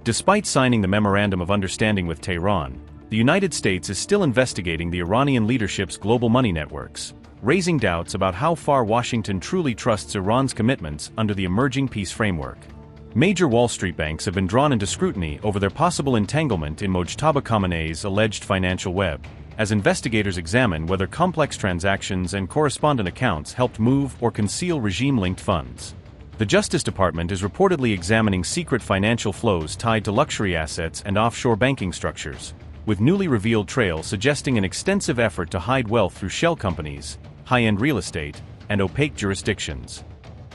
Despite signing the Memorandum of Understanding with Tehran, the United States is still investigating the Iranian leadership's global money networks, raising doubts about how far Washington truly trusts Iran's commitments under the emerging peace framework. Major Wall Street banks have been drawn into scrutiny over their possible entanglement in Mojtaba Khamenei's alleged financial web, as investigators examine whether complex transactions and correspondent accounts helped move or conceal regime-linked funds. The Justice Department is reportedly examining secret financial flows tied to luxury assets and offshore banking structures, with newly revealed trails suggesting an extensive effort to hide wealth through shell companies, high-end real estate, and opaque jurisdictions.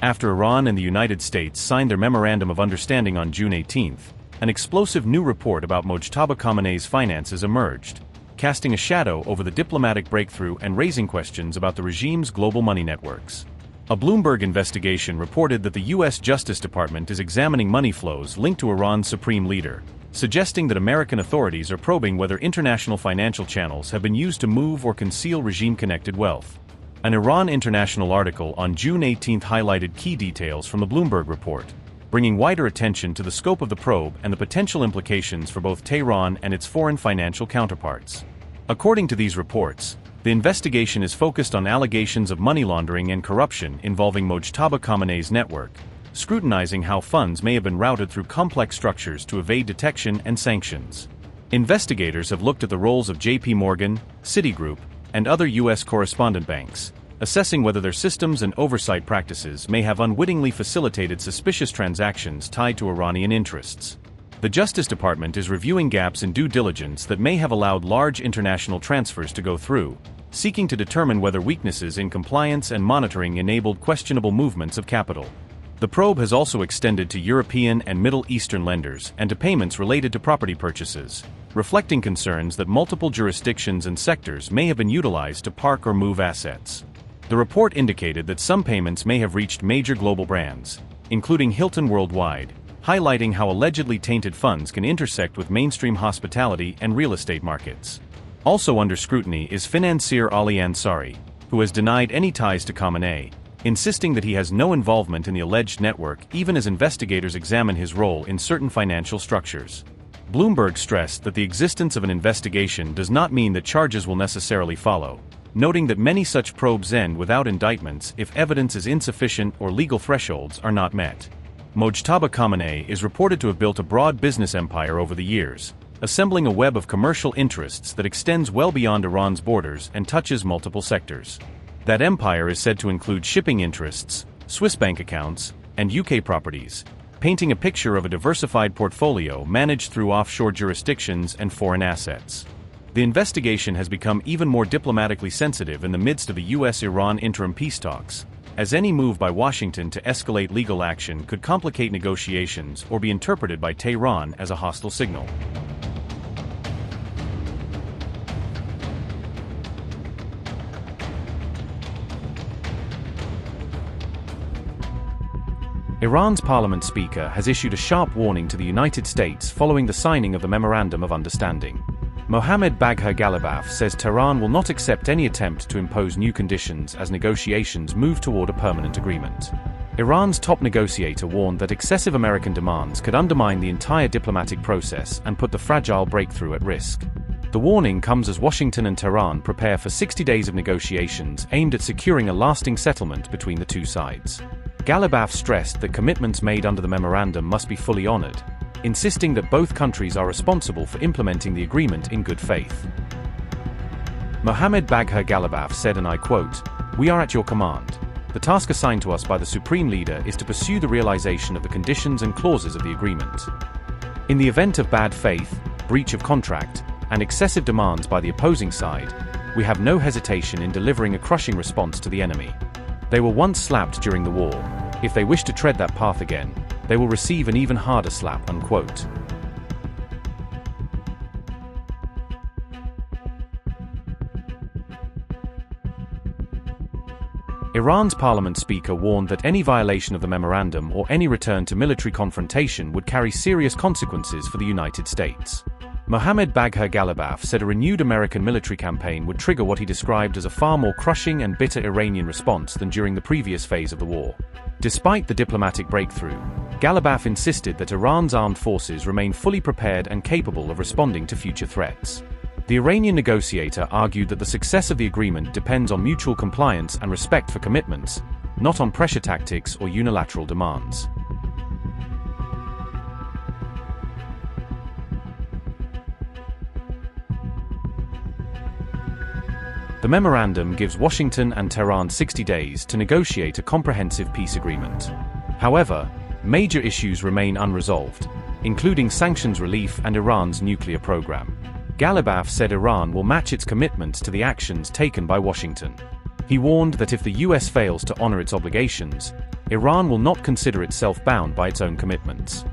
After Iran and the United States signed their Memorandum of Understanding on June 18, an explosive new report about Mojtaba Khamenei's finances emerged, casting a shadow over the diplomatic breakthrough and raising questions about the regime's global money networks. A Bloomberg investigation reported that the U.S. Justice Department is examining money flows linked to Iran's supreme leader, suggesting that American authorities are probing whether international financial channels have been used to move or conceal regime-connected wealth. An Iran International article on June 18 highlighted key details from the Bloomberg report, bringing wider attention to the scope of the probe and the potential implications for both Tehran and its foreign financial counterparts. According to these reports, the investigation is focused on allegations of money laundering and corruption involving Mojtaba Khamenei's network, scrutinizing how funds may have been routed through complex structures to evade detection and sanctions. Investigators have looked at the roles of J.P. Morgan, Citigroup, and other U.S. correspondent banks, assessing whether their systems and oversight practices may have unwittingly facilitated suspicious transactions tied to Iranian interests. The Justice Department is reviewing gaps in due diligence that may have allowed large international transfers to go through, seeking to determine whether weaknesses in compliance and monitoring enabled questionable movements of capital. The probe has also extended to European and Middle Eastern lenders and to payments related to property purchases, reflecting concerns that multiple jurisdictions and sectors may have been utilized to park or move assets. The report indicated that some payments may have reached major global brands, including Hilton worldwide, highlighting how allegedly tainted funds can intersect with mainstream hospitality and real estate markets. Also under scrutiny is financier Ali Ansari, who has denied any ties to Khamenei, insisting that he has no involvement in the alleged network even as investigators examine his role in certain financial structures. Bloomberg stressed that the existence of an investigation does not mean that charges will necessarily follow, noting that many such probes end without indictments if evidence is insufficient or legal thresholds are not met. Mojtaba Khamenei is reported to have built a broad business empire over the years, assembling a web of commercial interests that extends well beyond Iran's borders and touches multiple sectors. That empire is said to include shipping interests, Swiss bank accounts, and UK properties, painting a picture of a diversified portfolio managed through offshore jurisdictions and foreign assets. The investigation has become even more diplomatically sensitive in the midst of the U.S.-Iran interim peace talks, as any move by Washington to escalate legal action could complicate negotiations or be interpreted by Tehran as a hostile signal. Iran's parliament speaker has issued a sharp warning to the United States following the signing of the Memorandum of Understanding. Mohammad Bagher Ghalibaf says Tehran will not accept any attempt to impose new conditions as negotiations move toward a permanent agreement. Iran's top negotiator warned that excessive American demands could undermine the entire diplomatic process and put the fragile breakthrough at risk. The warning comes as Washington and Tehran prepare for 60 days of negotiations aimed at securing a lasting settlement between the two sides. Ghalibaf stressed that commitments made under the memorandum must be fully honored, insisting that both countries are responsible for implementing the agreement in good faith. Mohammad Bagher Ghalibaf said, and I quote, "We are at your command. The task assigned to us by the Supreme Leader is to pursue the realization of the conditions and clauses of the agreement. In the event of bad faith, breach of contract, and excessive demands by the opposing side, we have no hesitation in delivering a crushing response to the enemy. They were once slapped during the war. If they wish to tread that path again, they will receive an even harder slap," unquote. Iran's parliament speaker warned that any violation of the memorandum or any return to military confrontation would carry serious consequences for the United States. Mohammad Bagher Ghalibaf said a renewed American military campaign would trigger what he described as a far more crushing and bitter Iranian response than during the previous phase of the war. Despite the diplomatic breakthrough, Ghalibaf insisted that Iran's armed forces remain fully prepared and capable of responding to future threats. The Iranian negotiator argued that the success of the agreement depends on mutual compliance and respect for commitments, not on pressure tactics or unilateral demands. The memorandum gives Washington and Tehran 60 days to negotiate a comprehensive peace agreement. However, major issues remain unresolved, including sanctions relief and Iran's nuclear program. Ghalibaf said Iran will match its commitments to the actions taken by Washington. He warned that if the US fails to honor its obligations, Iran will not consider itself bound by its own commitments.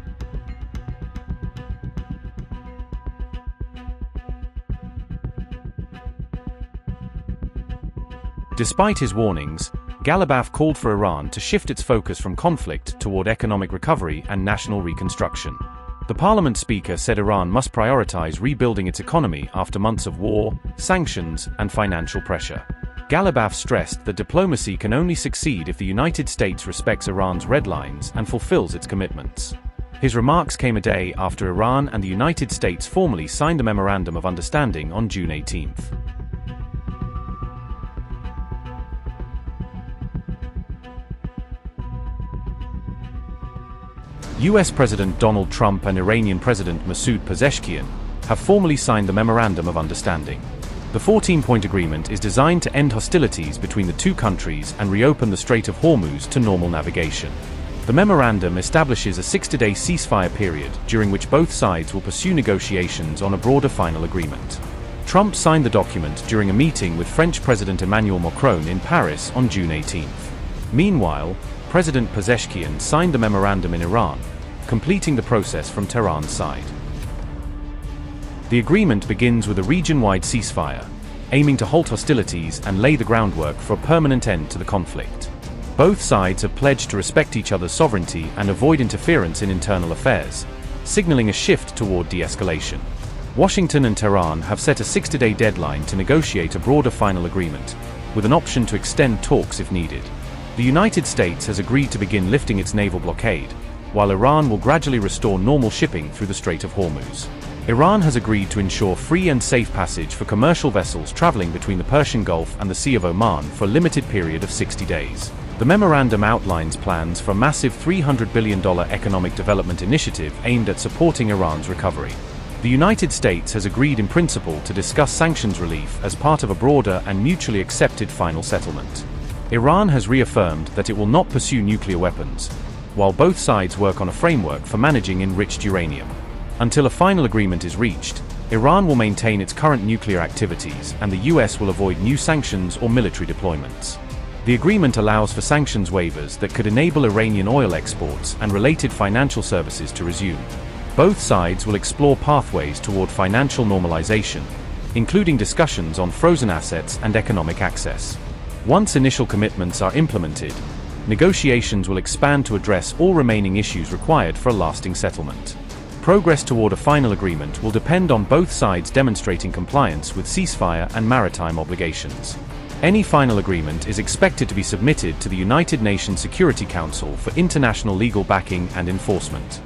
Despite his warnings, Ghalibaf called for Iran to shift its focus from conflict toward economic recovery and national reconstruction. The parliament speaker said Iran must prioritize rebuilding its economy after months of war, sanctions, and financial pressure. Ghalibaf stressed that diplomacy can only succeed if the United States respects Iran's red lines and fulfills its commitments. His remarks came a day after Iran and the United States formally signed a memorandum of understanding on June 18. US President Donald Trump and Iranian President Masoud Pezeshkian have formally signed the Memorandum of Understanding. The 14-point agreement is designed to end hostilities between the two countries and reopen the Strait of Hormuz to normal navigation. The memorandum establishes a 60-day ceasefire period during which both sides will pursue negotiations on a broader final agreement. Trump signed the document during a meeting with French President Emmanuel Macron in Paris on June 18. Meanwhile, President Pezeshkian signed the memorandum in Iran, completing the process from Tehran's side. The agreement begins with a region-wide ceasefire, aiming to halt hostilities and lay the groundwork for a permanent end to the conflict. Both sides have pledged to respect each other's sovereignty and avoid interference in internal affairs, signaling a shift toward de-escalation. Washington and Tehran have set a 60-day deadline to negotiate a broader final agreement, with an option to extend talks if needed. The United States has agreed to begin lifting its naval blockade, while Iran will gradually restore normal shipping through the Strait of Hormuz. Iran has agreed to ensure free and safe passage for commercial vessels traveling between the Persian Gulf and the Sea of Oman for a limited period of 60 days. The memorandum outlines plans for a massive $300 billion economic development initiative aimed at supporting Iran's recovery. The United States has agreed in principle to discuss sanctions relief as part of a broader and mutually accepted final settlement. Iran has reaffirmed that it will not pursue nuclear weapons, while both sides work on a framework for managing enriched uranium. Until a final agreement is reached, Iran will maintain its current nuclear activities and the US will avoid new sanctions or military deployments. The agreement allows for sanctions waivers that could enable Iranian oil exports and related financial services to resume. Both sides will explore pathways toward financial normalization, including discussions on frozen assets and economic access. Once initial commitments are implemented, negotiations will expand to address all remaining issues required for a lasting settlement. Progress toward a final agreement will depend on both sides demonstrating compliance with ceasefire and maritime obligations. Any final agreement is expected to be submitted to the United Nations Security Council for international legal backing and enforcement.